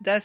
10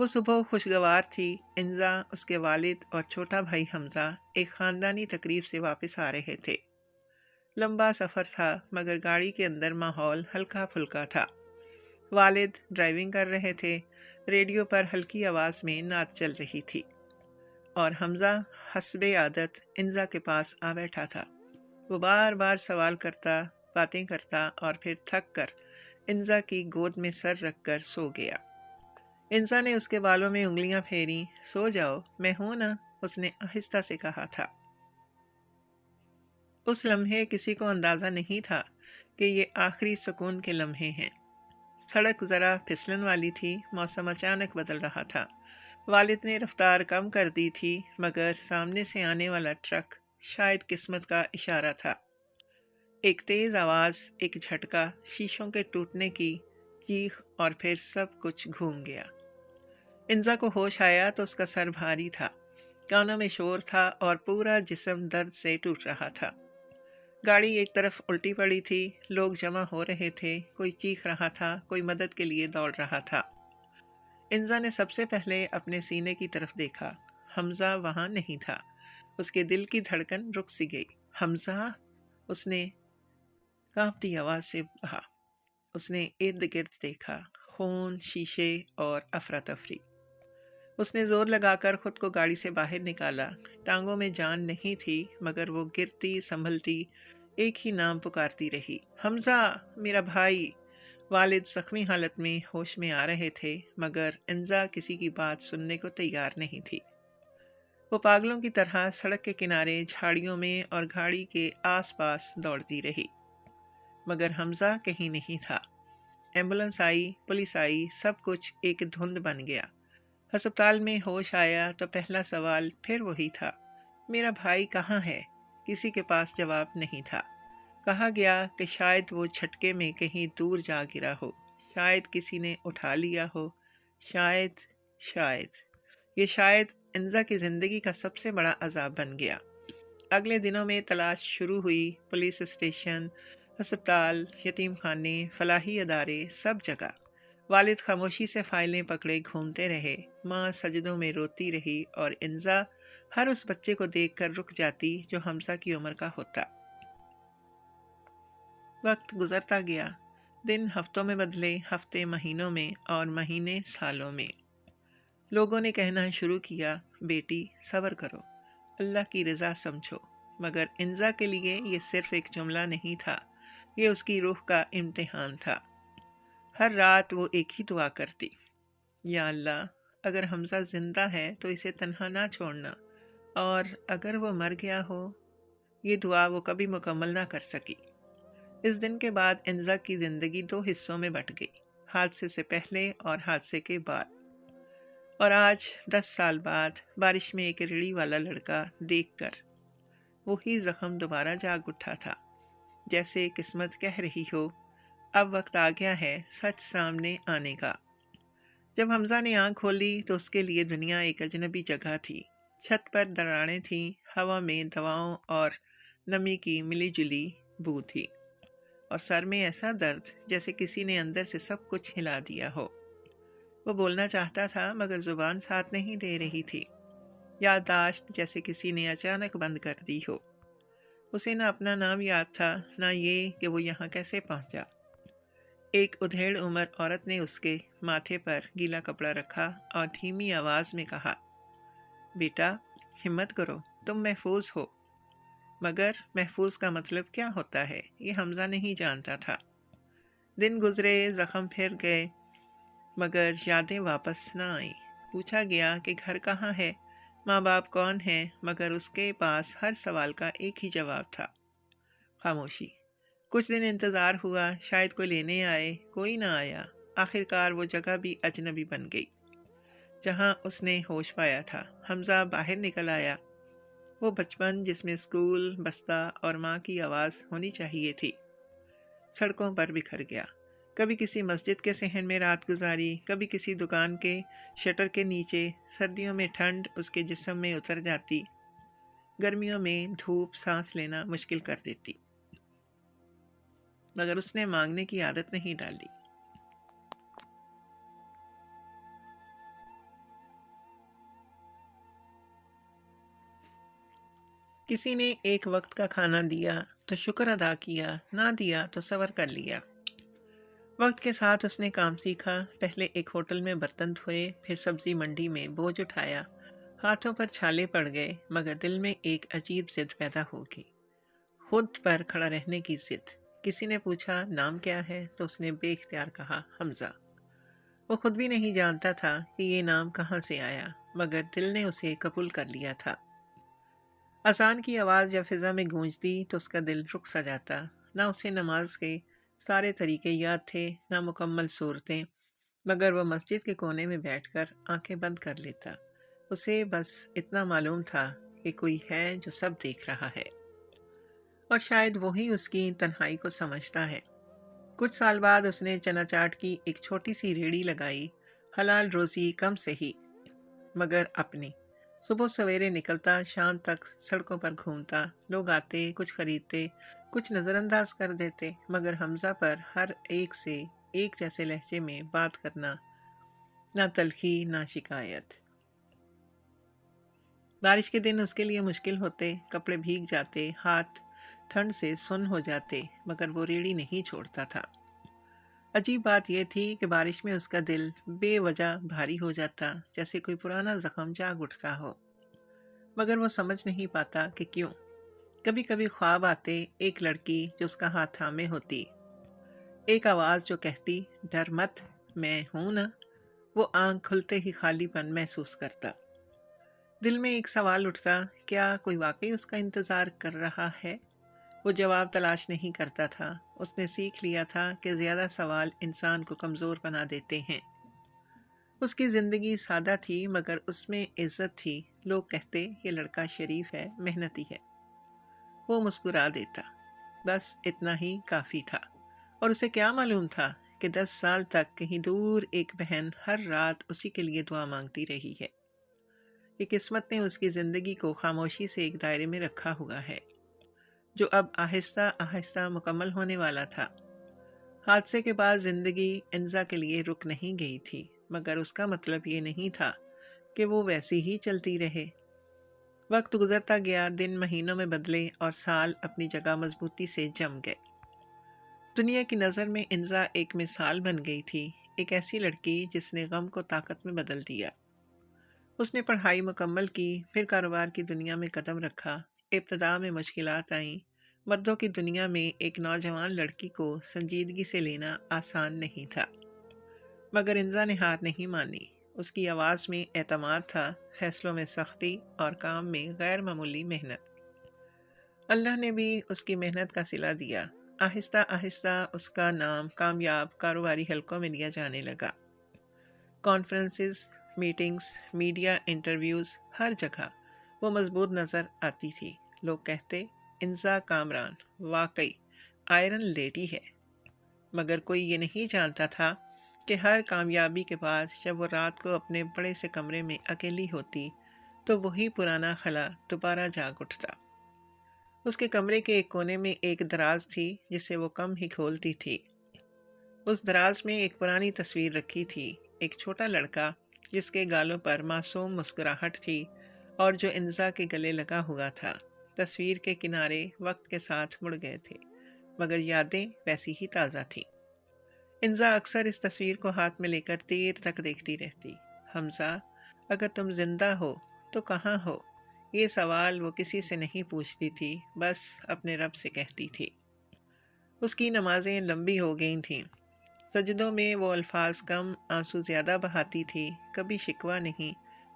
وہ صبح خوشگوار تھی۔ انزا، اس کے والد اور چھوٹا بھائی حمزہ ایک خاندانی تقریب سے واپس آ رہے تھے۔ لمبا سفر تھا مگر گاڑی کے اندر ماحول ہلکا پھلکا تھا۔ والد ڈرائیونگ کر رہے تھے، ریڈیو پر ہلکی آواز میں نعت چل رہی تھی، اور حمزہ حسب عادت انزا کے پاس آ بیٹھا تھا۔ وہ بار بار سوال کرتا، باتیں کرتا، اور پھر تھک کر انزا کی گود میں سر رکھ کر سو گیا۔ انزا نے اس کے بالوں میں انگلیاں پھیری۔ سو جاؤ، میں ہوں نا، اس نے آہستہ سے کہا تھا۔ اس لمحے کسی کو اندازہ نہیں تھا کہ یہ آخری سکون کے لمحے ہیں۔ سڑک ذرا پھسلن والی تھی، موسم اچانک بدل رہا تھا۔ والد نے رفتار کم کر دی تھی، مگر سامنے سے آنے والا ٹرک شاید قسمت کا اشارہ تھا۔ ایک تیز آواز، ایک جھٹکا، شیشوں کے ٹوٹنے کی چیخ، اور پھر سب کچھ گھوم گیا۔ انزا کو ہوش آیا تو اس کا سر بھاری تھا، کانوں میں شور تھا اور پورا جسم درد سے ٹوٹ رہا تھا۔ گاڑی ایک طرف الٹی پڑی تھی، لوگ جمع ہو رہے تھے، کوئی چیخ رہا تھا، کوئی مدد کے لیے دوڑ رہا تھا۔ انزا نے سب سے پہلے اپنے سینے کی طرف دیکھا۔ حمزہ وہاں نہیں تھا۔ اس کے دل کی دھڑکن رک سی گئی۔ حمزہ، اس نے کانپتی آواز سے کہا۔ اس نے ارد گرد دیکھا، خون، شیشے اور افراتفری۔ اس نے زور لگا کر خود کو گاڑی سے باہر نکالا۔ ٹانگوں میں جان نہیں تھی، مگر وہ گرتی سنبھلتی ایک ہی نام پکارتی رہی، حمزہ، میرا بھائی۔ والد زخمی حالت میں ہوش میں آ رہے تھے، مگر انزا کسی کی بات سننے کو تیار نہیں تھی۔ وہ پاگلوں کی طرح سڑک کے کنارے، جھاڑیوں میں اور گاڑی کے آس پاس دوڑتی رہی، مگر حمزہ کہیں نہیں تھا۔ ایمبولنس آئی، پولیس آئی، سب کچھ ایک دھند بن گیا۔ ہسپتال میں ہوش آیا تو پہلا سوال پھر وہی تھا، میرا بھائی کہاں ہے؟ کسی کے پاس جواب نہیں تھا۔ کہا گیا کہ شاید وہ جھٹکے میں کہیں دور جا گرا ہو، شاید کسی نے اٹھا لیا ہو، شاید یہ شاید انزا کی زندگی کا سب سے بڑا عذاب بن گیا۔ اگلے دنوں میں تلاش شروع ہوئی، پولیس اسٹیشن، ہسپتال، یتیم خانے، فلاحی ادارے، سب جگہ۔ والد خاموشی سے فائلیں پکڑے گھومتے رہے، ماں سجدوں میں روتی رہی، اور انزا ہر اس بچے کو دیکھ کر رک جاتی جو حمزہ کی عمر کا ہوتا۔ وقت گزرتا گیا، دن ہفتوں میں بدلے، ہفتے مہینوں میں، اور مہینے سالوں میں۔ لوگوں نے کہنا شروع کیا، بیٹی صبر کرو، اللہ کی رضا سمجھو۔ مگر انزا کے لیے یہ صرف ایک جملہ نہیں تھا، یہ اس کی روح کا امتحان تھا۔ ہر رات وہ ایک ہی دعا کرتی، یا اللہ، اگر حمزہ زندہ ہے تو اسے تنہا نہ چھوڑنا، اور اگر وہ مر گیا ہو۔ یہ دعا وہ کبھی مکمل نہ کر سکی۔ اس دن کے بعد انزا کی زندگی 2 حصوں میں بٹ گئی، حادثے سے پہلے اور حادثے کے بعد۔ اور آج 10 سال بعد بارش میں ایک ریڑھی والا لڑکا دیکھ کر وہی زخم دوبارہ جاگ اٹھا تھا، جیسے قسمت کہہ رہی ہو، اب وقت آ گیا ہے سچ سامنے آنے کا۔ جب حمزہ نے آنکھ کھولی تو اس کے لیے دنیا ایک اجنبی جگہ تھی۔ چھت پر دراڑیں تھیں، ہوا میں دواؤں اور نمی کی ملی جلی بو تھی، اور سر میں ایسا درد جیسے کسی نے اندر سے سب کچھ ہلا دیا ہو۔ وہ بولنا چاہتا تھا مگر زبان ساتھ نہیں دے رہی تھی، یادداشت جیسے کسی نے اچانک بند کر دی ہو۔ اسے نہ اپنا نام یاد تھا، نہ یہ کہ وہ یہاں کیسے پہنچا۔ ایک ادھیڑ عمر عورت نے اس کے ماتھے پر گیلا کپڑا رکھا اور دھیمی آواز میں کہا، بیٹا ہمت کرو، تم محفوظ ہو۔ مگر محفوظ کا مطلب کیا ہوتا ہے، یہ حمزہ نہیں جانتا تھا۔ دن گزرے، زخم پھر گئے، مگر یادیں واپس نہ آئیں۔ پوچھا گیا کہ گھر کہاں ہے، ماں باپ کون ہیں، مگر اس کے پاس ہر سوال کا ایک ہی جواب تھا، خاموشی۔ کچھ دن انتظار ہوا، شاید کوئی لینے آئے، کوئی نہ آیا۔ آخرکار وہ جگہ بھی اجنبی بن گئی جہاں اس نے ہوش پایا تھا۔ حمزہ باہر نکل آیا، وہ بچپن جس میں اسکول، بستہ اور ماں کی آواز ہونی چاہیے تھی، سڑکوں پر بکھر گیا۔ کبھی کسی مسجد کے صحن میں رات گزاری، کبھی کسی دکان کے شٹر کے نیچے۔ سردیوں میں ٹھنڈ اس کے جسم میں اتر جاتی، گرمیوں میں دھوپ سانس لینا مشکل کر دیتی، مگر اس نے مانگنے کی عادت نہیں ڈالی۔ کسی نے ایک وقت کا کھانا دیا تو شکر ادا کیا، نہ دیا تو صبر کر لیا۔ وقت کے ساتھ اس نے کام سیکھا، پہلے ایک ہوٹل میں برتن دھوئے، پھر سبزی منڈی میں بوجھ اٹھایا، ہاتھوں پر چھالے پڑ گئے، مگر دل میں ایک عجیب ضد پیدا ہو گئی، خود پر کھڑا رہنے کی ضد۔ کسی نے پوچھا نام کیا ہے تو اس نے بے اختیار کہا حمزہ۔ وہ خود بھی نہیں جانتا تھا کہ یہ نام کہاں سے آیا، مگر دل نے اسے قبول کر لیا تھا۔ اذان کی آواز جب فضا میں گونجتی تو اس کا دل رک سا جاتا، نہ اسے نماز کے سارے طریقے یاد تھے، نہ مکمل صورتیں، مگر وہ مسجد کے کونے میں بیٹھ کر آنکھیں بند کر لیتا۔ اسے بس اتنا معلوم تھا کہ کوئی ہے جو سب دیکھ رہا ہے، اور شاید وہی اس کی تنہائی کو سمجھتا ہے۔ کچھ سال بعد اس نے چنا چاٹ کی ایک چھوٹی سی ریڑھی لگائی، حلال روزی کم سے ہی، مگر اپنی۔ صبح سویرے نکلتا، شام تک سڑکوں پر گھومتا، لوگ آتے، کچھ خریدتے، کچھ نظر انداز کر دیتے، مگر حمزہ پر ہر ایک سے ایک جیسے لہجے میں بات کرنا، نہ تلخی نہ شکایت۔ بارش کے دن اس کے لیے مشکل ہوتے، کپڑے بھیگ جاتے، ہاتھ ٹھنڈ سے سن ہو جاتے، مگر وہ ریڑھی نہیں چھوڑتا تھا۔ عجیب بات یہ تھی کہ بارش میں اس کا دل بے وجہ بھاری ہو جاتا، جیسے کوئی پرانا زخم جاگ اٹھتا ہو، مگر وہ سمجھ نہیں پاتا کہ کیوں۔ کبھی کبھی خواب آتے، ایک لڑکی جو اس کا ہاتھ تھامے ہوتی، ایک آواز جو کہتی ڈر مت، میں ہوں نا۔ وہ آنکھ کھلتے ہی خالی پن محسوس کرتا۔ دل میں ایک سوال اٹھتا، کیا کوئی واقعی اس کا انتظار کر رہا ہے؟ وہ جواب تلاش نہیں کرتا تھا، اس نے سیکھ لیا تھا کہ زیادہ سوال انسان کو کمزور بنا دیتے ہیں۔ اس کی زندگی سادہ تھی، مگر اس میں عزت تھی، لوگ کہتے یہ لڑکا شریف ہے، محنتی ہے۔ وہ مسکرا دیتا، بس اتنا ہی کافی تھا۔ اور اسے کیا معلوم تھا کہ 10 سال تک کہیں دور ایک بہن ہر رات اسی کے لیے دعا مانگتی رہی ہے۔ کہ قسمت نے اس کی زندگی کو خاموشی سے ایک دائرے میں رکھا ہوا ہے، جو اب آہستہ آہستہ مکمل ہونے والا تھا۔ حادثے کے بعد زندگی انزا کے لیے رک نہیں گئی تھی، مگر اس کا مطلب یہ نہیں تھا کہ وہ ویسی ہی چلتی رہے۔ وقت گزرتا گیا، دن مہینوں میں بدلے اور سال اپنی جگہ مضبوطی سے جم گئے۔ دنیا کی نظر میں انزا ایک مثال بن گئی تھی، ایک ایسی لڑکی جس نے غم کو طاقت میں بدل دیا۔ اس نے پڑھائی مکمل کی، پھر کاروبار کی دنیا میں قدم رکھا۔ ابتدا میں مشکلات آئیں، مردوں کی دنیا میں ایک نوجوان لڑکی کو سنجیدگی سے لینا آسان نہیں تھا، مگر انزا نے ہار نہیں مانی۔ اس کی آواز میں اعتماد تھا، فیصلوں میں سختی اور کام میں غیر معمولی محنت۔ اللہ نے بھی اس کی محنت کا صلہ دیا۔ آہستہ آہستہ اس کا نام کامیاب کاروباری حلقوں میں لیا جانے لگا۔ کانفرنسز، میٹنگز، میڈیا انٹرویوز، ہر جگہ وہ مضبوط نظر آتی تھی۔ لوگ کہتے انزا کامران واقعی آئرن لیڈی ہے، مگر کوئی یہ نہیں جانتا تھا کہ ہر کامیابی کے بعد جب وہ رات کو اپنے بڑے سے کمرے میں اکیلی ہوتی تو وہی پرانا خلا دوبارہ جاگ اٹھتا۔ اس کے کمرے کے ایک کونے میں ایک دراز تھی جسے وہ کم ہی کھولتی تھی۔ اس دراز میں ایک پرانی تصویر رکھی تھی، ایک چھوٹا لڑکا جس کے گالوں پر معصوم مسکراہٹ تھی اور جو انزا کے گلے لگا ہوا تھا۔ تصویر کے کنارے وقت کے ساتھ مڑ گئے تھے، مگر یادیں ویسی ہی تازہ تھیں۔ انزا اکثر اس تصویر کو ہاتھ میں لے کر دیر تک دیکھتی رہتی۔ حمزہ، اگر تم زندہ ہو تو کہاں ہو؟ یہ سوال وہ کسی سے نہیں پوچھتی تھی، بس اپنے رب سے کہتی تھی۔ اس کی نمازیں لمبی ہو گئی تھیں، سجدوں میں وہ الفاظ کم، آنسو زیادہ بہاتی تھی، کبھی شکوہ نہیں،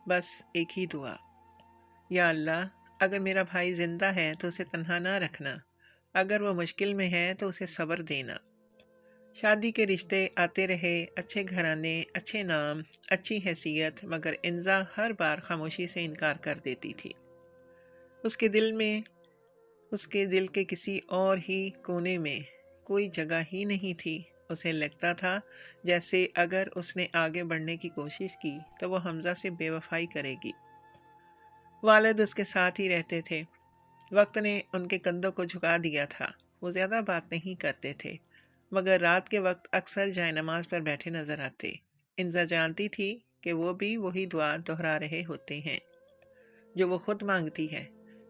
بس ایک ہی دعا، یا اللہ، اگر میرا بھائی زندہ ہے تو اسے تنہا نہ رکھنا، اگر وہ مشکل میں ہے تو اسے صبر دینا۔ شادی کے رشتے آتے رہے، اچھے گھرانے، اچھے نام، اچھی حیثیت، مگر انزا ہر بار خاموشی سے انکار کر دیتی تھی۔ اس کے دل کے کسی اور ہی کونے میں کوئی جگہ ہی نہیں تھی۔ اسے لگتا تھا جیسے اگر اس نے آگے بڑھنے کی کوشش کی تو وہ حمزہ سے بے وفائی کرے گی۔ والد اس کے ساتھ ہی رہتے تھے، وقت نے ان کے کندھوں کو جھکا دیا تھا۔ وہ زیادہ بات نہیں کرتے تھے، مگر رات کے وقت اکثر جائے نماز پر بیٹھے نظر آتے۔ انزا جانتی تھی کہ وہ بھی وہی دعا دہرا رہے ہوتے ہیں جو وہ خود مانگتی ہے۔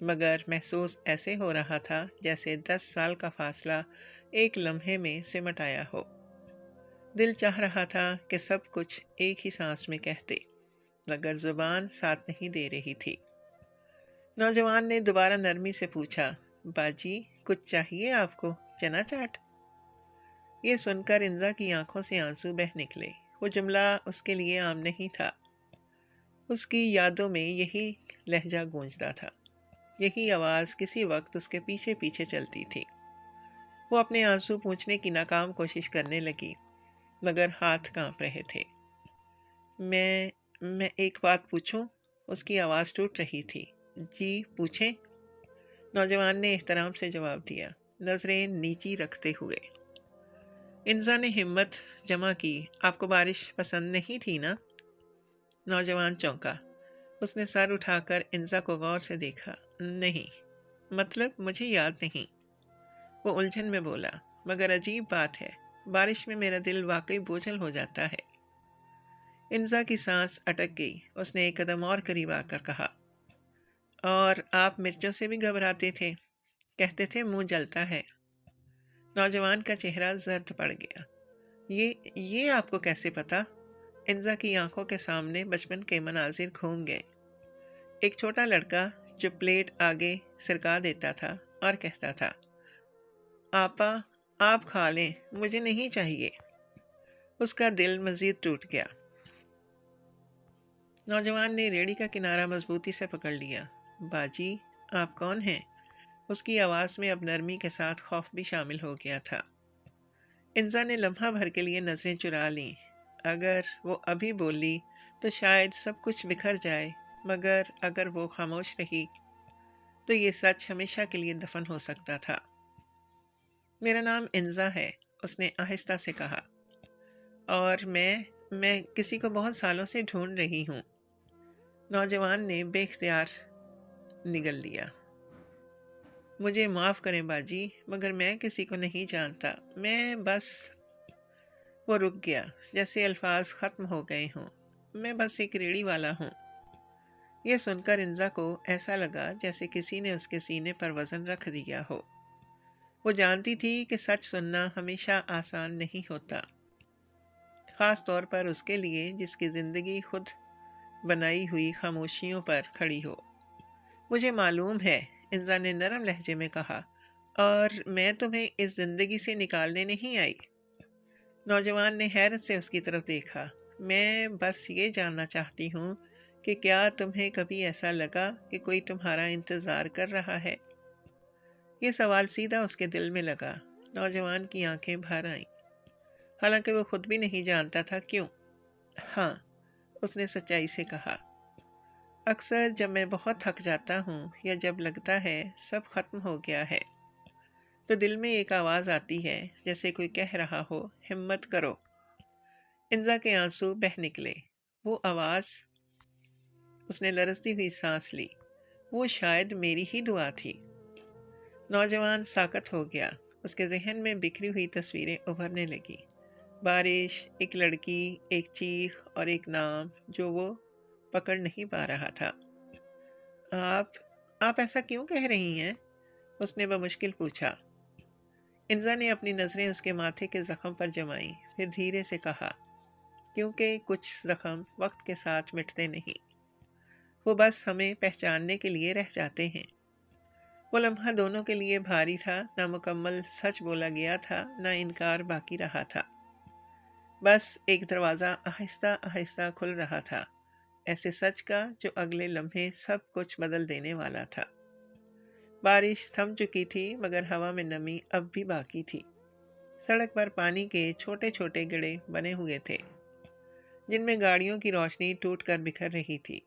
مگر محسوس ایسے ہو رہا تھا جیسے 10 سال کا فاصلہ ایک لمحے میں سمٹ آیا ہو۔ دل چاہ رہا تھا کہ سب کچھ ایک ہی سانس میں کہتے، مگر زبان ساتھ نہیں دے رہی تھی۔ نوجوان نے دوبارہ نرمی سے پوچھا، باجی کچھ چاہیے آپ کو؟ چنا چاٹ؟ یہ سن کر انزا کی آنکھوں سے آنسو بہہ نکلے۔ وہ جملہ اس کے لیے عام نہیں تھا۔ اس کی یادوں میں یہی لہجہ گونجتا تھا، یہی آواز کسی وقت اس کے پیچھے پیچھے چلتی تھی۔ وہ اپنے آنسو پوچھنے کی ناکام کوشش کرنے لگی، مگر ہاتھ کانپ رہے تھے۔ میں ایک بات پوچھوں؟ اس کی آواز ٹوٹ رہی تھی۔ جی پوچھیں، نوجوان نے احترام سے جواب دیا، نظریں نیچی رکھتے ہوئے۔ انزا نے ہمت جمع کی، آپ کو بارش پسند نہیں تھی نا؟ نوجوان چونکا۔ اس نے سر اٹھا کر انزا کو غور سے دیکھا۔ نہیں، مطلب مجھے یاد نہیں، وہ الجھن میں بولا، مگر عجیب بات ہے، بارش میں میرا دل واقعی بوجھل ہو جاتا ہے۔ انزا کی سانس اٹک گئی۔ اس نے ایک قدم اور قریب آ کر کہا، اور آپ مرچوں سے بھی گھبراتے تھے، کہتے تھے منہ جلتا ہے۔ نوجوان کا چہرہ زرد پڑ گیا۔ یہ آپ کو کیسے پتا؟ انزا کی آنکھوں کے سامنے بچپن کے مناظر گھوم گئے۔ ایک چھوٹا لڑکا جو پلیٹ آگے سرکا دیتا تھا اور کہتا تھا، آپا آپ کھا لیں، مجھے نہیں چاہیے۔ اس کا دل مزید ٹوٹ گیا۔ نوجوان نے ریڑھی کا کنارہ مضبوطی سے پکڑ لیا۔ باجی آپ کون ہیں؟ اس کی آواز میں اب نرمی کے ساتھ خوف بھی شامل ہو گیا تھا۔ انزا نے لمحہ بھر کے لیے نظریں چرا لیں۔ اگر وہ ابھی بولی تو شاید سب کچھ بکھر جائے، مگر اگر وہ خاموش رہی تو یہ سچ ہمیشہ کے لیے دفن ہو سکتا تھا۔ میرا نام انزا ہے، اس نے آہستہ سے کہا، اور میں کسی کو بہت سالوں سے ڈھونڈ رہی ہوں۔ نوجوان نے بے اختیار نگل لیا۔ مجھے معاف کریں باجی، مگر میں کسی کو نہیں جانتا، میں بس… وہ رک گیا، جیسے الفاظ ختم ہو گئے ہوں۔ میں بس ایک ریڑھی والا ہوں۔ یہ سن کر انزا کو ایسا لگا جیسے کسی نے اس کے سینے پر وزن رکھ دیا ہو۔ وہ جانتی تھی کہ سچ سننا ہمیشہ آسان نہیں ہوتا، خاص طور پر اس کے لیے جس کی زندگی خود بنائی ہوئی خاموشیوں پر کھڑی ہو۔ مجھے معلوم ہے، انزا نے نرم لہجے میں کہا، اور میں تمہیں اس زندگی سے نکالنے نہیں آئی۔ نوجوان نے حیرت سے اس کی طرف دیکھا۔ میں بس یہ جاننا چاہتی ہوں کہ کیا تمہیں کبھی ایسا لگا کہ کوئی تمہارا انتظار کر رہا ہے؟ یہ سوال سیدھا اس کے دل میں لگا۔ نوجوان کی آنکھیں بھر آئیں، حالانکہ وہ خود بھی نہیں جانتا تھا کیوں۔ ہاں، اس نے سچائی سے کہا، اکثر جب میں بہت تھک جاتا ہوں یا جب لگتا ہے سب ختم ہو گیا ہے تو دل میں ایک آواز آتی ہے، جیسے کوئی کہہ رہا ہو، ہمت کرو۔ انزا کے آنسو بہہ نکلے۔ وہ آواز… اس نے لرزتی ہوئی سانس لی۔ وہ شاید میری ہی دعا تھی۔ نوجوان ساکت ہو گیا۔ اس کے ذہن میں بکھری ہوئی تصویریں ابھرنے لگی، بارش، ایک لڑکی، ایک چیخ اور ایک نام جو وہ پکڑ نہیں پا رہا تھا۔ آپ ایسا کیوں کہہ رہی ہیں؟ اس نے بمشکل پوچھا۔ انزا نے اپنی نظریں اس کے ماتھے کے زخم پر جمائیں، پھر دھیرے سے کہا، کیونکہ کچھ زخم وقت کے ساتھ مٹتے نہیں، وہ بس ہمیں پہچاننے کے لیے رہ جاتے ہیں۔ وہ لمحہ دونوں کے لیے بھاری تھا، نہ مکمل سچ بولا گیا تھا، نہ انکار باقی رہا تھا۔ بس ایک دروازہ آہستہ آہستہ کھل رہا تھا، ایسے سچ کا جو اگلے لمحے سب کچھ بدل دینے والا تھا۔ بارش تھم چکی تھی، مگر ہوا میں نمی اب بھی باقی تھی۔ سڑک پر پانی کے چھوٹے چھوٹے گڑھے بنے ہوئے تھے، جن میں گاڑیوں کی روشنی ٹوٹ کر بکھر رہی تھی۔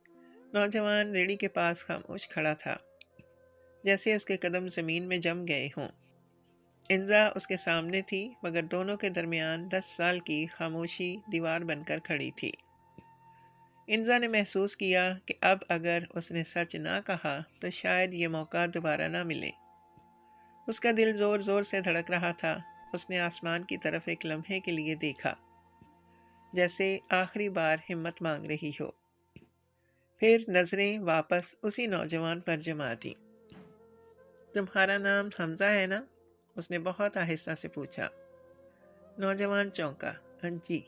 نوجوان ریڑھی کے پاس خاموش کھڑا تھا، جیسے اس کے قدم زمین میں جم گئے ہوں۔ انزا اس کے سامنے تھی، مگر دونوں کے درمیان 10 سال کی خاموشی دیوار بن کر کھڑی تھی۔ انزا نے محسوس کیا کہ اب اگر اس نے سچ نہ کہا تو شاید یہ موقع دوبارہ نہ ملے۔ اس کا دل زور زور سے دھڑک رہا تھا۔ اس نے آسمان کی طرف ایک لمحے کے لیے دیکھا، جیسے آخری بار ہمت مانگ رہی ہو، پھر نظریں واپس اسی نوجوان پر جما دیں۔ تمہارا نام حمزہ ہے نا؟ اس نے بہت آہستہ سے پوچھا۔ نوجوان چونکا۔ جی،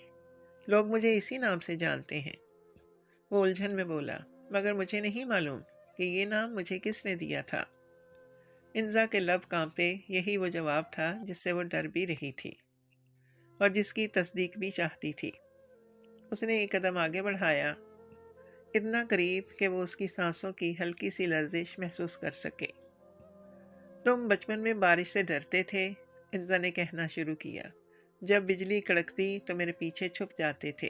لوگ مجھے اسی نام سے جانتے ہیں۔ وہ الجھن میں بولا، مگر مجھے نہیں معلوم کہ یہ نام مجھے کس نے دیا تھا۔ انزا کے لب کانپے، یہی وہ جواب تھا جس سے وہ ڈر بھی رہی تھی اور جس کی تصدیق بھی چاہتی تھی۔ اس نے ایک قدم آگے بڑھایا، اتنا قریب کہ وہ اس کی سانسوں کی ہلکی سی لرزش محسوس کر سکے۔ تم بچپن میں بارش سے ڈرتے تھے، انزا نے کہنا شروع کیا۔ جب بجلی کڑکتی تو میرے پیچھے چھپ جاتے تھے،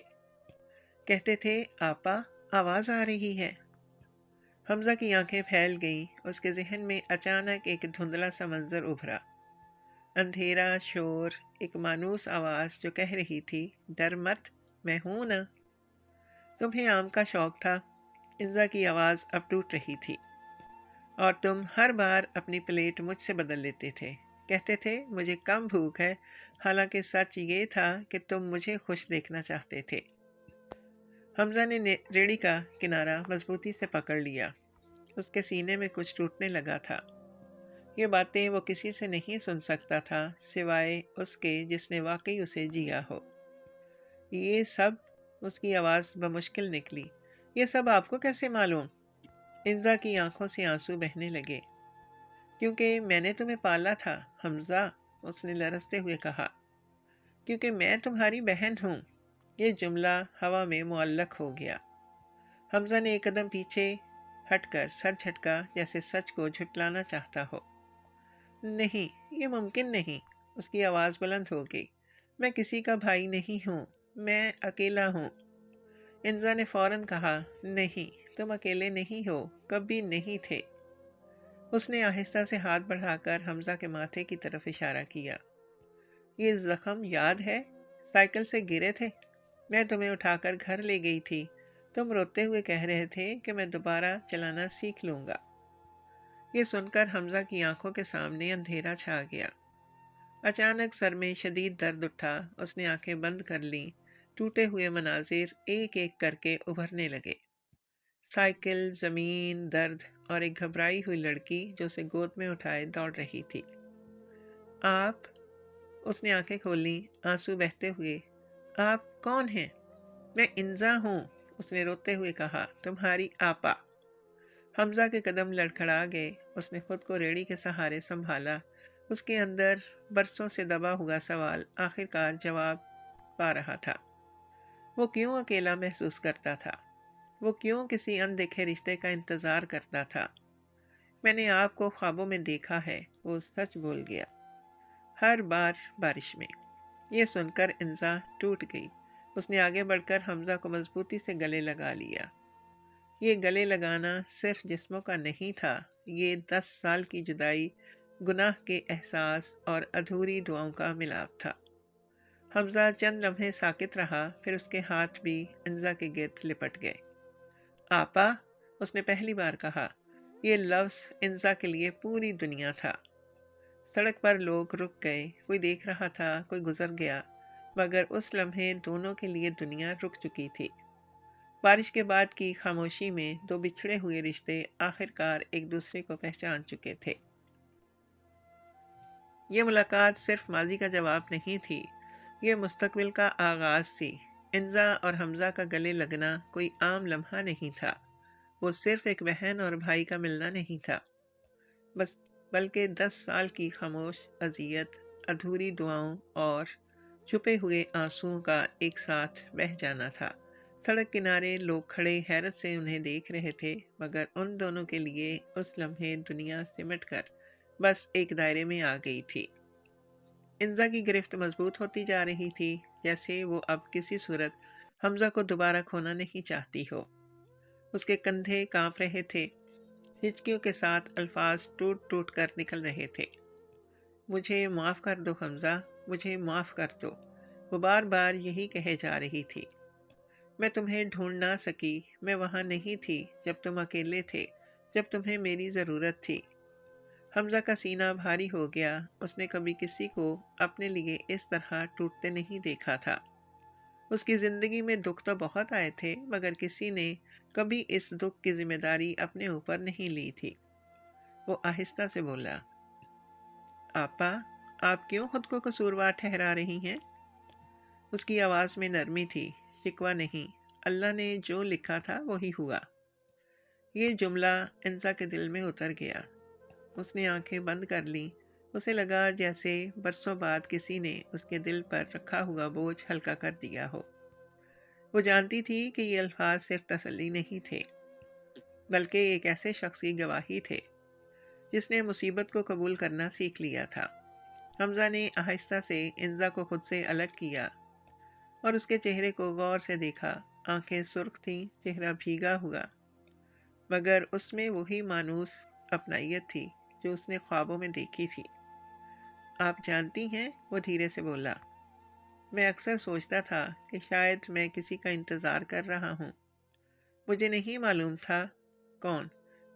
کہتے تھے آپا آواز آ رہی ہے۔ حمزہ کی آنکھیں پھیل گئیں، اس کے ذہن میں اچانک ایک دھندلا سا منظر ابھرا۔ اندھیرا، شور، ایک مانوس آواز جو کہہ رہی تھی، ڈر مت، میں ہوں نا۔ تمہیں آم کا شوق تھا، انزا کی آواز اب ٹوٹ رہی تھی، اور تم ہر بار اپنی پلیٹ مجھ سے بدل لیتے تھے، کہتے تھے مجھے کم بھوک ہے، حالانکہ سچ یہ تھا کہ تم مجھے خوش دیکھنا چاہتے تھے۔ حمزہ نے ریڑھی کا کنارہ مضبوطی سے پکڑ لیا، اس کے سینے میں کچھ ٹوٹنے لگا تھا۔ یہ باتیں وہ کسی سے نہیں سن سکتا تھا سوائے اس کے جس نے واقعی اسے جیا ہو۔ یہ سب، اس کی آواز بمشکل نکلی، یہ سب آپ کو کیسے معلوم؟ انزا کی آنکھوں سے آنسو بہنے لگے۔ کیونکہ میں نے تمہیں پالا تھا حمزہ، اس نے لرزتے ہوئے کہا، کیونکہ میں تمہاری بہن ہوں۔ یہ جملہ ہوا میں معلق ہو گیا۔ حمزہ نے ایک قدم پیچھے ہٹ کر سر جھٹکا، جیسے سچ کو جھٹلانا چاہتا ہو۔ نہیں، یہ ممکن نہیں، اس کی آواز بلند ہو گئی۔ میں کسی کا بھائی نہیں ہوں، میں اکیلا ہوں۔ انزا نے فوراً کہا، نہیں، تم اکیلے نہیں ہو، کبھی نہیں تھے۔ اس نے آہستہ سے ہاتھ بڑھا کر حمزہ کے ماتھے کی طرف اشارہ کیا۔ یہ زخم یاد ہے؟ سائیکل سے گرے تھے، میں تمہیں اٹھا کر گھر لے گئی تھی، تم روتے ہوئے کہہ رہے تھے کہ میں دوبارہ چلانا سیکھ لوں گا۔ یہ سن کر حمزہ کی آنکھوں کے سامنے اندھیرا چھا گیا۔ اچانک سر میں شدید درد اٹھا، اس نے آنکھیں بند کر لیں، ٹوٹے ہوئے مناظر ایک ایک کر کے ابھرنے لگے۔ سائیکل، زمین، درد اور ایک گھبرائی ہوئی لڑکی جو اسے گود میں اٹھائے دوڑ رہی تھی۔ آپ؟ اس نے آنکھیں کھولیں، آنسو بہتے ہوئے۔ آپ کون ہیں؟ میں انزا ہوں، اس نے روتے ہوئے کہا، تمہاری آپا۔ حمزہ کے قدم لڑکھڑا گئے، اس نے خود کو ریڑھی کے سہارے سنبھالا۔ اس کے اندر برسوں سے دبا ہوا سوال آخرکار جواب پا رہا تھا۔ وہ کیوں اکیلا محسوس کرتا تھا؟ وہ کیوں کسی اندیکھے رشتے کا انتظار کرتا تھا؟ میں نے آپ کو خوابوں میں دیکھا ہے، وہ سچ بول گیا، ہر بار بارش میں۔ یہ سن کر انزا ٹوٹ گئی۔ اس نے آگے بڑھ کر حمزہ کو مضبوطی سے گلے لگا لیا۔ یہ گلے لگانا صرف جسموں کا نہیں تھا، یہ 10 سال کی جدائی، گناہ کے احساس اور ادھوری دعاؤں کا ملاپ تھا۔ حمزہ چند لمحے ساکت رہا، پھر اس کے ہاتھ بھی انزا کے گرد لپٹ گئے۔ آپا، اس نے پہلی بار کہا۔ یہ لفظ انزا کے لیے پوری دنیا تھا۔ سڑک پر لوگ رک گئے، کوئی دیکھ رہا تھا، کوئی گزر گیا، مگر اس لمحے دونوں کے لیے دنیا رک چکی تھی۔ بارش کے بعد کی خاموشی میں دو بچھڑے ہوئے رشتے آخرکار ایک دوسرے کو پہچان چکے تھے۔ یہ ملاقات صرف ماضی کا جواب نہیں تھی، یہ مستقبل کا آغاز تھی۔ انزا اور حمزہ کا گلے لگنا کوئی عام لمحہ نہیں تھا، وہ صرف ایک بہن اور بھائی کا ملنا نہیں تھا، بلکہ 10 سال کی خاموش اذیت، ادھوری دعاؤں اور چھپے ہوئے آنسوؤں کا ایک ساتھ بہہ جانا تھا۔ سڑک کنارے لوگ کھڑے حیرت سے انہیں دیکھ رہے تھے، مگر ان دونوں کے لیے اس لمحے دنیا سمٹ کر بس ایک دائرے میں آ گئی تھی۔ انزا کی گرفت مضبوط ہوتی جا رہی تھی، جیسے وہ اب کسی صورت حمزہ کو دوبارہ کھونا نہیں چاہتی ہو۔ اس کے کندھے کانپ رہے تھے، ہچکیوں کے ساتھ الفاظ ٹوٹ ٹوٹ کر نکل رہے تھے۔ مجھے معاف کر دو حمزہ، مجھے معاف کر دو، وہ بار بار یہی کہے جا رہی تھی۔ میں تمہیں ڈھونڈ نہ سکی، میں وہاں نہیں تھی جب تم اکیلے تھے، جب تمہیں میری ضرورت تھی۔ حمزہ کا سینہ بھاری ہو گیا، اس نے کبھی کسی کو اپنے لیے اس طرح ٹوٹتے نہیں دیکھا تھا۔ اس کی زندگی میں دکھ تو بہت آئے تھے، مگر کسی نے کبھی اس دکھ کی ذمہ داری اپنے اوپر نہیں لی تھی۔ وہ آہستہ سے بولا، آپا، آپ کیوں خود کو قصوروار ٹھہرا رہی ہیں؟ اس کی آواز میں نرمی تھی، شکوہ نہیں۔ اللہ نے جو لکھا تھا وہی ہوا۔ یہ جملہ انزا کے دل میں اتر گیا۔ اس نے آنکھیں بند کر لیں۔ اسے لگا جیسے برسوں بعد کسی نے اس کے دل پر رکھا ہوا بوجھ ہلکا کر دیا ہو۔ وہ جانتی تھی کہ یہ الفاظ صرف تسلی نہیں تھے، بلکہ ایک ایسے شخص کی گواہی تھے جس نے مصیبت کو قبول کرنا سیکھ لیا تھا۔ حمزہ نے آہستہ سے انزا کو خود سے الگ کیا اور اس کے چہرے کو غور سے دیکھا۔ آنکھیں سرخ تھیں، چہرہ بھیگا ہوا، مگر اس میں وہی مانوس اپنائیت تھی جو اس نے خوابوں میں دیکھی تھی۔ آپ جانتی ہیں، وہ دھیرے سے بولا، میں اکثر سوچتا تھا کہ شاید میں کسی کا انتظار کر رہا ہوں۔ مجھے نہیں معلوم تھا کون،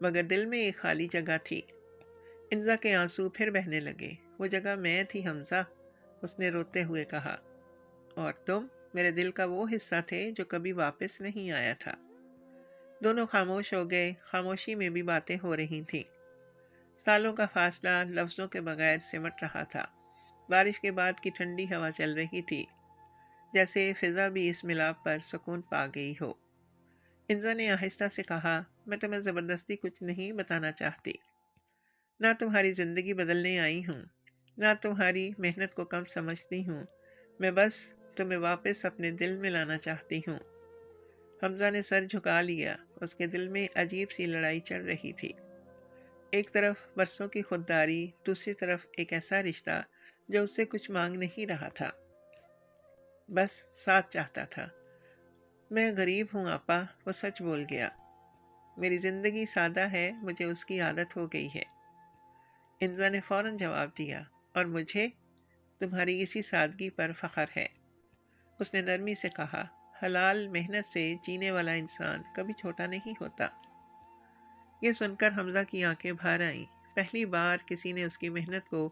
مگر دل میں ایک خالی جگہ تھی۔ انزا کے آنسو پھر بہنے لگے۔ وہ جگہ میں تھی حمزہ، اس نے روتے ہوئے کہا، اور تم میرے دل کا وہ حصہ تھے جو کبھی واپس نہیں آیا تھا۔ دونوں خاموش ہو گئے۔ خاموشی میں بھی باتیں ہو رہی تھیں۔ سالوں کا فاصلہ لفظوں کے بغیر سمٹ رہا تھا۔ بارش کے بعد کی ٹھنڈی ہوا چل رہی تھی، جیسے فضا بھی اس ملاپ پر سکون پا گئی ہو۔ انزا نے آہستہ سے کہا، میں تمہیں زبردستی کچھ نہیں بتانا چاہتی۔ نہ تمہاری زندگی بدلنے آئی ہوں، نہ تمہاری محنت کو کم سمجھتی ہوں۔ میں بس تمہیں واپس اپنے دل میں لانا چاہتی ہوں۔ حمزہ نے سر جھکا لیا۔ اس کے دل میں عجیب سی لڑائی چل رہی تھی۔ ایک طرف برسوں کی خودداری، دوسری طرف ایک ایسا رشتہ جو اس سے کچھ مانگ نہیں رہا تھا، بس ساتھ چاہتا تھا۔ میں غریب ہوں آپا، وہ سچ بول گیا۔ میری زندگی سادہ ہے، مجھے اس کی عادت ہو گئی ہے۔ انزا نے فوراً جواب دیا، اور مجھے تمہاری اسی سادگی پر فخر ہے۔ اس نے نرمی سے کہا، حلال محنت سے جینے والا انسان کبھی چھوٹا نہیں ہوتا۔ یہ سن کر حمزہ کی آنکھیں بھر آئیں۔ پہلی بار کسی نے اس کی محنت کو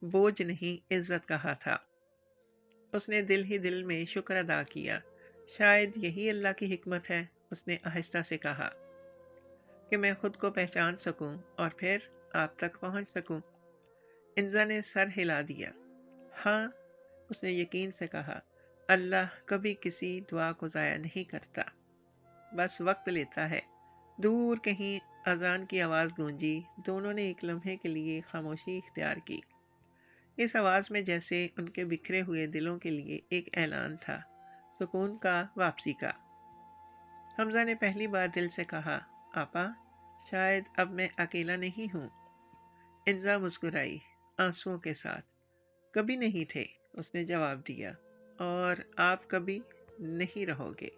بوجھ نہیں، عزت کہا تھا۔ اس نے دل ہی دل میں شکر ادا کیا۔ شاید یہی اللہ کی حکمت ہے، اس نے آہستہ سے کہا، کہ میں خود کو پہچان سکوں اور پھر آپ تک پہنچ سکوں۔ انزا نے سر ہلا دیا۔ ہاں، اس نے یقین سے کہا، اللہ کبھی کسی دعا کو ضائع نہیں کرتا، بس وقت لیتا ہے۔ دور کہیں اذان کی آواز گونجی۔ دونوں نے ایک لمحے کے لیے خاموشی اختیار کی۔ اس آواز میں جیسے ان کے بکھرے ہوئے دلوں کے لیے ایک اعلان تھا، سکون کا، واپسی کا۔ حمزہ نے پہلی بار دل سے کہا، آپا، شاید اب میں اکیلا نہیں ہوں۔ انزا مسکرائی، آنسوؤں کے ساتھ۔ کبھی نہیں تھے، اس نے جواب دیا، اور آپ کبھی نہیں رہو گے۔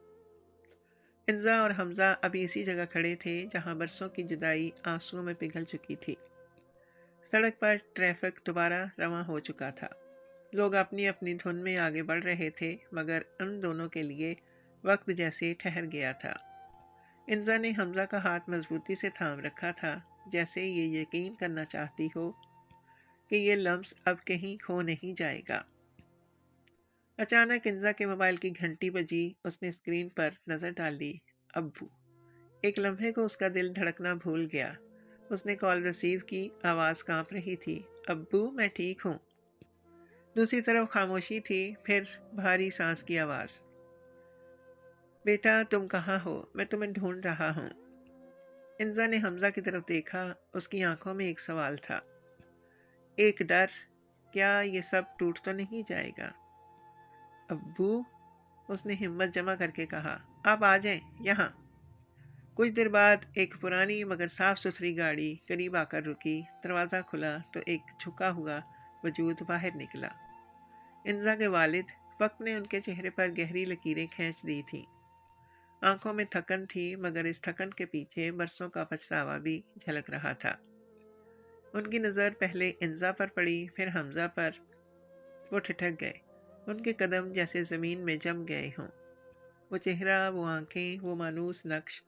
انزا اور حمزہ ابھی اسی جگہ کھڑے تھے جہاں برسوں کی جدائی آنسوؤں میں پگھل چکی تھی۔ سڑک پر ٹریفک دوبارہ رواں ہو چکا تھا۔ لوگ اپنی اپنی دھن میں آگے بڑھ رہے تھے، مگر ان دونوں کے لیے وقت جیسے ٹھہر گیا تھا۔ انزا نے حمزہ کا ہاتھ مضبوطی سے تھام رکھا تھا، جیسے یہ یقین کرنا چاہتی ہو کہ یہ لمس اب کہیں کھو نہیں جائے گا۔ اچانک انزا کے موبائل کی گھنٹی بجی۔ اس نے اسکرین پر نظر ڈالی، ابو۔ ایک لمحے کو اس کا دل دھڑکنا بھول گیا۔ اس نے کال ریسیو کی، آواز کانپ رہی تھی، ابو میں ٹھیک ہوں۔ دوسری طرف خاموشی تھی، پھر بھاری سانس کی آواز، بیٹا تم کہاں ہو؟ میں تمہیں ڈھونڈ رہا ہوں۔ انزا نے حمزہ کی طرف دیکھا۔ اس کی آنکھوں میں ایک سوال تھا، ایک ڈر، کیا یہ سب ٹوٹ تو نہیں جائے گا؟ ابو، اس نے ہمت جمع کر کے کہا، آپ آ جائیں یہاں۔ کچھ دیر بعد ایک پرانی مگر صاف ستھری گاڑی قریب آ کر رکی۔ دروازہ کھلا تو ایک جھکا ہوا وجود باہر نکلا۔ انزا کے والد۔ وقت نے ان کے چہرے پر گہری لکیریں کھینچ دی تھیں۔ آنکھوں میں تھکن تھی، مگر اس تھکن کے پیچھے برسوں کا پچھتاوا بھی جھلک رہا تھا۔ ان کی نظر پہلے انزا پر پڑی، پھر حمزہ پر۔ وہ ٹھٹک گئے۔ ان کے قدم جیسے زمین میں جم گئے ہوں۔ وہ چہرہ، وہ آنکھیں، وہ مانوس نقش۔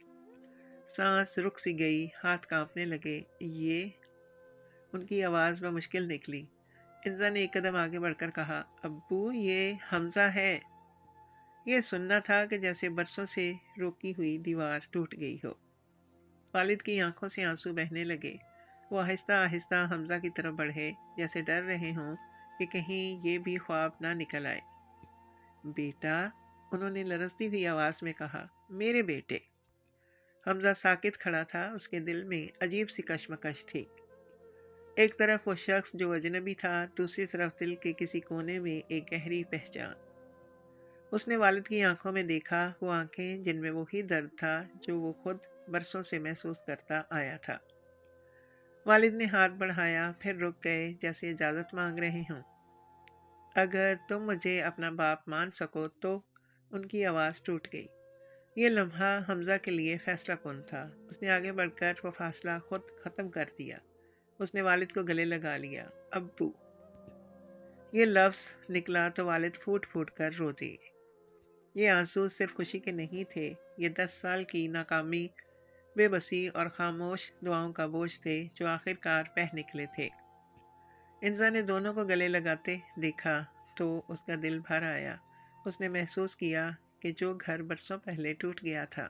سانس رک سی گئی، ہاتھ کانپنے لگے۔ یہ، ان کی آواز بمشکل نکلی۔ انزا نے ایک قدم آگے بڑھ کر کہا، ابو یہ حمزہ ہے۔ یہ سننا تھا کہ جیسے برسوں سے روکی ہوئی دیوار ٹوٹ گئی ہو۔ والد کی آنکھوں سے آنسو بہنے لگے۔ وہ آہستہ آہستہ حمزہ کی طرف بڑھے، جیسے ڈر رہے ہوں کہ کہیں یہ بھی خواب نہ نکل آئے۔ بیٹا، انہوں نے لرزتی ہوئی آواز میں کہا، میرے بیٹے۔ حمزہ ساکت کھڑا تھا، اس کے دل میں عجیب سی کشمکش تھی۔ ایک طرف وہ شخص جو اجنبی تھا، دوسری طرف دل کے کسی کونے میں ایک گہری پہچان۔ اس نے والد کی آنکھوں میں دیکھا، وہ آنکھیں جن میں وہی درد تھا جو وہ خود برسوں سے محسوس کرتا آیا تھا۔ والد نے ہاتھ بڑھایا، پھر رک گئے جیسے اجازت مانگ رہے ہوں۔ اگر تم مجھے اپنا باپ مان سکو تو۔ ان کی آواز ٹوٹ گئی۔ یہ لمحہ حمزہ کے لیے فیصلہ کن تھا۔ اس نے آگے بڑھ کر وہ فاصلہ خود ختم کر دیا۔ اس نے والد کو گلے لگا لیا، ابو۔ یہ لفظ نکلا تو والد پھوٹ پھوٹ کر رو دیے۔ یہ آنسو صرف خوشی کے نہیں تھے، یہ 10 سال کی ناکامی، بے بسی اور خاموش دعاؤں کا بوجھ تھے جو آخر کار بہہ نکلے تھے۔ انزا نے دونوں کو گلے لگاتے دیکھا تو اس کا دل بھر آیا۔ اس نے محسوس کیا کہ جو گھر برسوں پہلے ٹوٹ گیا تھا،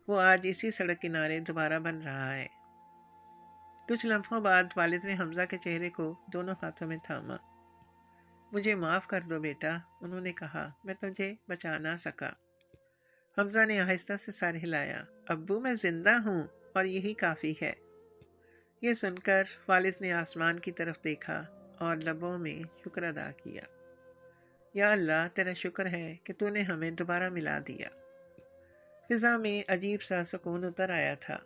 وہ آج اسی سڑک کنارے دوبارہ بن رہا ہے۔ کچھ لمحوں بعد والد نے حمزہ کے چہرے کو دونوں ہاتھوں میں تھاما۔ مجھے معاف کر دو بیٹا، انہوں نے کہا، میں تجھے بچا نہ سکا۔ حمزہ نے آہستہ سے سر ہلایا، ابو میں زندہ ہوں اور یہی کافی ہے۔ یہ سن کر والد نے آسمان کی طرف دیکھا اور لبوں میں شکر ادا کیا۔ یا اللہ، تیرا شکر ہے کہ تو نے ہمیں دوبارہ ملا دیا۔ فضا میں عجیب سا سکون اتر آیا تھا،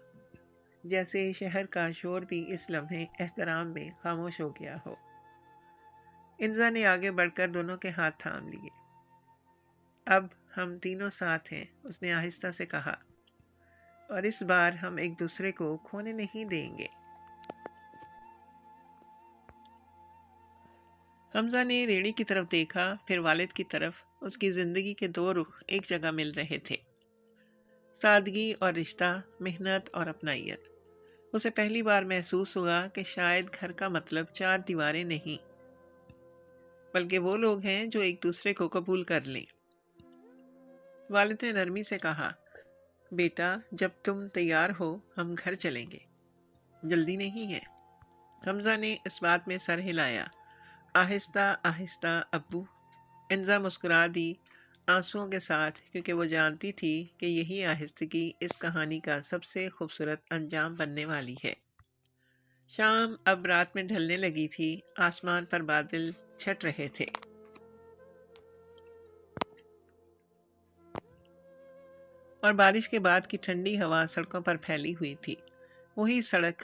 جیسے شہر کا شور بھی اس لمحے احترام میں خاموش ہو گیا ہو۔ انزا نے آگے بڑھ کر دونوں کے ہاتھ تھام لیے۔ اب ہم تینوں ساتھ ہیں، اس نے آہستہ سے کہا، اور اس بار ہم ایک دوسرے کو کھونے نہیں دیں گے۔ حمزہ نے ریڑھی کی طرف دیکھا، پھر والد کی طرف۔ اس کی زندگی کے 2 رخ ایک جگہ مل رہے تھے، سادگی اور رشتہ، محنت اور اپنائیت۔ اسے پہلی بار محسوس ہوا کہ شاید گھر کا مطلب 4 دیواریں نہیں، بلکہ وہ لوگ ہیں جو ایک دوسرے کو قبول کر لیں۔ والد نے نرمی سے کہا، بیٹا، جب تم تیار ہو ہم گھر چلیں گے، جلدی نہیں ہے۔ حمزہ نے اس بات میں سر ہلایا، آہستہ آہستہ ابو۔ انزا مسکرا دی، آنسوؤں کے ساتھ، کیونکہ وہ جانتی تھی کہ یہی آہستگی اس کہانی کا سب سے خوبصورت انجام بننے والی ہے۔ شام اب رات میں ڈھلنے لگی تھی، آسمان پر بادل چھٹ رہے تھے اور بارش کے بعد کی ٹھنڈی ہوا سڑکوں پر پھیلی ہوئی تھی۔ وہی سڑک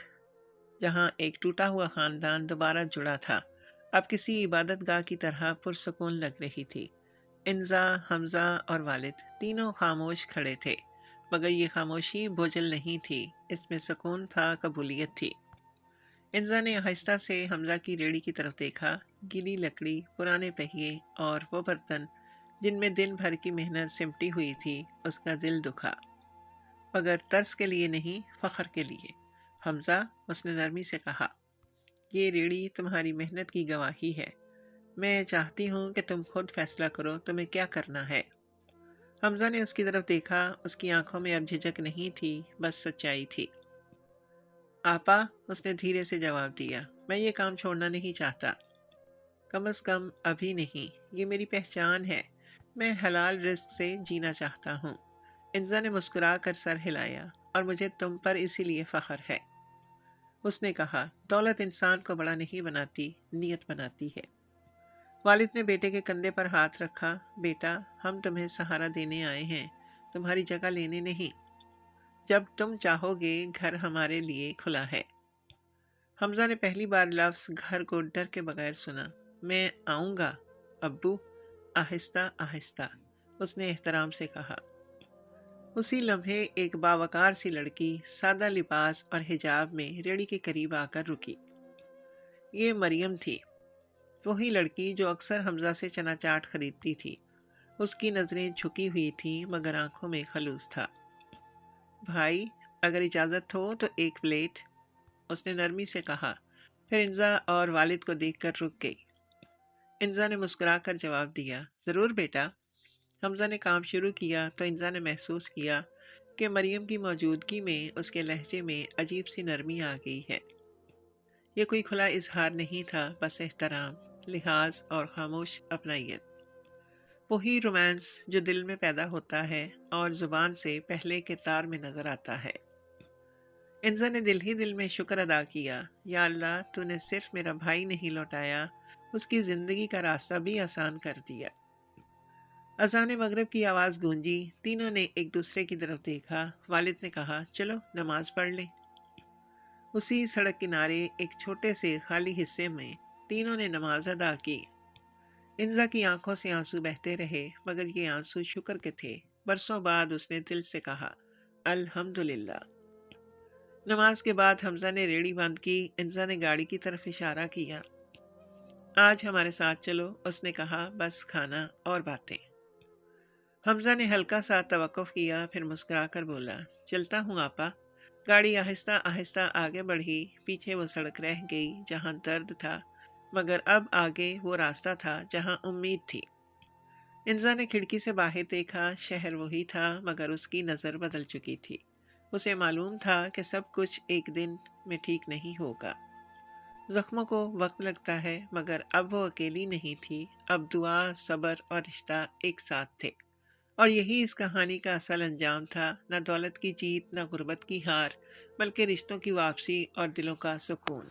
جہاں ایک ٹوٹا ہوا خاندان دوبارہ جڑا تھا، اب کسی عبادت گاہ کی طرح پرسکون لگ رہی تھی۔ انزا، حمزہ اور والد تینوں خاموش کھڑے تھے، مگر یہ خاموشی بوجھل نہیں تھی، اس میں سکون تھا، قبولیت تھی۔ انزا نے آہستہ سے حمزہ کی ریڑھی کی طرف دیکھا، گیلی لکڑی، پرانے پہیے اور وہ برتن جن میں دن بھر کی محنت سمٹی ہوئی تھی۔ اس کا دل دکھا، مگر ترس کے لیے نہیں، فخر کے لیے۔ حمزہ، اس نے نرمی سے کہا، یہ ریڑھی تمہاری محنت کی گواہی ہے۔ میں چاہتی ہوں کہ تم خود فیصلہ کرو تمہیں کیا کرنا ہے۔ حمزہ نے اس کی طرف دیکھا، اس کی آنکھوں میں اب جھجک نہیں تھی، بس سچائی تھی۔ آپا، اس نے دھیرے سے جواب دیا، میں یہ کام چھوڑنا نہیں چاہتا، کم از کم ابھی نہیں۔ یہ میری پہچان ہے، میں حلال رزق سے جینا چاہتا ہوں۔ انزا نے مسکرا کر سر ہلایا، اور مجھے تم پر اسی لیے فخر ہے۔ اس نے کہا، دولت انسان کو بڑا نہیں بناتی، نیت بناتی ہے۔ والد نے بیٹے کے کندھے پر ہاتھ رکھا، بیٹا، ہم تمہیں سہارا دینے آئے ہیں، تمہاری جگہ لینے نہیں۔ جب تم چاہو گے گھر ہمارے لیے کھلا ہے۔ حمزہ نے پہلی بار لفظ گھر کو ڈر کے بغیر سنا۔ میں آؤں گا ابو، آہستہ آہستہ، اس نے احترام سے کہا۔ اسی لمحے ایک باوقار سی لڑکی سادہ لباس اور حجاب میں ریڑھی کے قریب آ کر رکی۔ یہ مریم تھی، وہی لڑکی جو اکثر حمزہ سے چنا چاٹ خریدتی تھی۔ اس کی نظریں جھکی ہوئی تھیں، مگر آنکھوں میں خلوص تھا۔ بھائی، اگر اجازت ہو تو ایک پلیٹ، اس نے نرمی سے کہا، پھر انزا اور والد کو دیکھ کر رک گئی۔ انزا نے مسکرا کر جواب دیا، ضرور بیٹا۔ حمزہ نے کام شروع کیا تو انزا نے محسوس کیا کہ مریم کی موجودگی میں اس کے لہجے میں عجیب سی نرمی آ گئی ہے۔ یہ کوئی کھلا اظہار نہیں تھا، بس احترام، لحاظ اور خاموش اپنائیت۔ وہی رومانس جو دل میں پیدا ہوتا ہے اور زبان سے پہلے کردار میں نظر آتا ہے۔ انزا نے دل ہی دل میں شکر ادا کیا، یا اللہ تو نے صرف میرا بھائی نہیں لوٹایا، اس کی زندگی کا راستہ بھی آسان کر دیا۔ اذان مغرب کی آواز گونجی، تینوں نے ایک دوسرے کی طرف دیکھا۔ والد نے کہا چلو نماز پڑھ لیں۔ اسی سڑک کنارے ایک چھوٹے سے خالی حصے میں تینوں نے نماز ادا کی۔ انزا کی آنکھوں سے آنسو بہتے رہے، مگر یہ آنسو شکر کے تھے۔ برسوں بعد اس نے دل سے کہا الحمدللہ۔ نماز کے بعد حمزہ نے ریڑھی بند کی۔ انزا نے گاڑی کی طرف اشارہ کیا۔ آج ہمارے ساتھ چلو، اس نے کہا، بس کھانا اور باتیں۔ حمزہ نے ہلکا سا توقف کیا، پھر مسکرا کر بولا چلتا ہوں آپا۔ گاڑی آہستہ آہستہ آگے بڑھی۔ پیچھے وہ سڑک رہ گئی جہاں درد تھا، مگر اب آگے وہ راستہ تھا جہاں امید تھی۔ انزا نے کھڑکی سے باہر دیکھا۔ شہر وہی تھا، مگر اس کی نظر بدل چکی تھی۔ اسے معلوم تھا کہ سب کچھ ایک دن میں ٹھیک نہیں ہوگا۔ زخموں کو وقت لگتا ہے، مگر اب وہ اکیلی نہیں تھی۔ اب دعا، صبر اور رشتہ ایک ساتھ تھے، اور یہی اس کہانی کا اصل انجام تھا۔ نہ دولت کی جیت، نہ غربت کی ہار، بلکہ رشتوں کی واپسی اور دلوں کا سکون۔